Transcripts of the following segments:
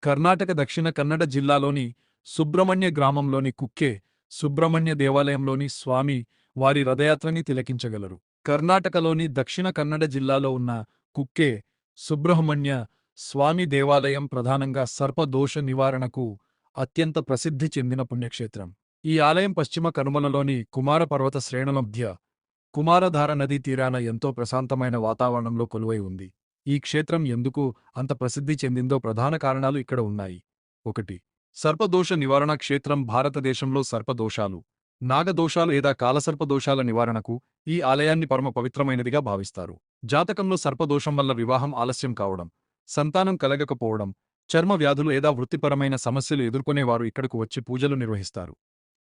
కర్ణాటక దక్షిణ కన్నడ జిల్లాలోని సుబ్రహ్మణ్య గ్రామంలోని కుక్కే సుబ్రహ్మణ్య దేవాలయంలోని స్వామి వారి రథయాత్రని తిలకించగలరు. కర్ణాటకలోని దక్షిణ కన్నడ జిల్లాలో ఉన్న కుక్కే సుబ్రహ్మణ్య స్వామి దేవాలయం ప్రధానంగా సర్పదోష నివారణకు అత్యంత ప్రసిద్ధి చెందిన పుణ్యక్షేత్రం. ఈ ఆలయం పశ్చిమ కనుమలలోని కుమార పర్వత శ్రేణుల మధ్య కుమారధార నదీ తీరాన ఎంతో ప్రశాంతమైన వాతావరణంలో కొలువై ఉంది. ఈ క్షేత్రం ఎందుకు అంత ప్రసిద్ధి చెందిందో ప్రధాన కారణాలు ఇక్కడ ఉన్నాయి. 1. సర్పదోష నివారణ క్షేత్రం భారతదేశంలో సర్పదోషాలు, నాగదోషాలు లేదా కాలసర్పదోషాల నివారణకు ఈ ఆలయాన్ని పరమ పవిత్రమైనదిగా భావిస్తారు. జాతకంలో సర్పదోషం వల్ల వివాహం ఆలస్యం కావడం, సంతానం కలగకపోవడం, చర్మ వ్యాధులు లేదా వృత్తిపరమైన సమస్యలు ఎదుర్కొనేవారు ఇక్కడకు వచ్చి పూజలు నిర్వహిస్తారు.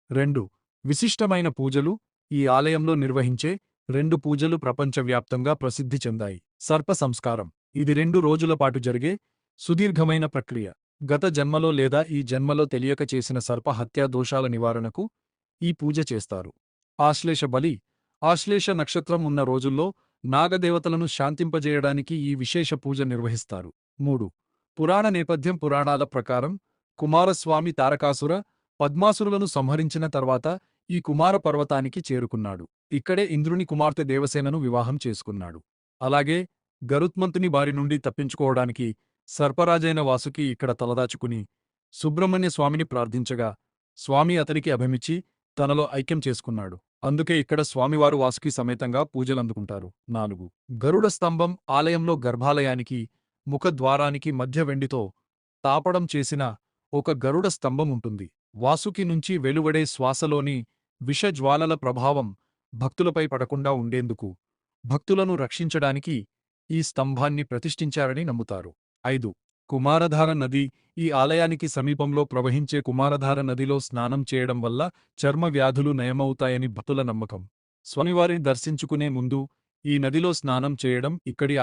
2. విశిష్టమైన పూజలు. ఈ ఆలయంలో నిర్వహించే 2 పూజలు ప్రపంచవ్యాప్తంగా ప్రసిద్ధి చెందాయి. సర్ప సంస్కారం. ఇది 2 రోజుల పాటు జరిగే సుదీర్ఘమైన ప్రక్రియ. గత జన్మలో లేదా ఈ జన్మలో తెలియక చేసిన సర్ప హత్యా దోషాల నివారణకు ఈ పూజ చేస్తారు. ఆశ్లేష బలి. ఆశ్లేష నక్షత్రం ఉన్న రోజుల్లో నాగదేవతలను శాంతింపజేయడానికి ఈ విశేష పూజ నిర్వహిస్తారు. 3. పురాణ నేపథ్యం. పురాణాల ప్రకారం కుమారస్వామి తారకాసుర, పద్మాసురులను సంహరించిన తర్వాత ఈ కుమార పర్వతానికి చేరుకున్నాడు. ఇక్కడే ఇంద్రుని కుమార్తె దేవసేనను వివాహం చేసుకున్నాడు. అలాగే గరుత్మంతుని బారి నుండి తప్పించుకోవడానికి సర్పరాజైన వాసుకి ఇక్కడ తలదాచుకుని సుబ్రహ్మణ్య స్వామిని ప్రార్థించగా స్వామి అతనికి అభయమిచ్చి తనలో ఐక్యం చేసుకున్నాడు. అందుకే ఇక్కడ స్వామివారు వాసుకి సమేతంగా పూజలందుకుంటారు. 4. గరుడ స్తంభం. ఆలయంలో గర్భాలయానికి ముఖద్వారానికి మధ్య వెండితో తాపడం చేసిన ఒక గరుడ స్తంభం ఉంటుంది. వాసుకి నుంచి వెలువడే శ్వాసలోని విషజ్వాలల ప్రభావం భక్తులపై పడకుండా ఉండేందుకు భక్తులను రక్షించడానికి ఈ స్తంభాన్ని ప్రతిష్ఠించారని నమ్ముతారు. 5. కుమారధార నది. ఈ ఆలయానికి సమీపంలో ప్రవహించే కుమారధార నదిలో స్నానం చేయడం వల్ల చర్మ వ్యాధులు నయమవుతాయని భక్తుల నమ్మకం. స్వామివారిని దర్శించుకునే ముందు ఈ నదిలో స్నానం చేయడం ఇక్కడి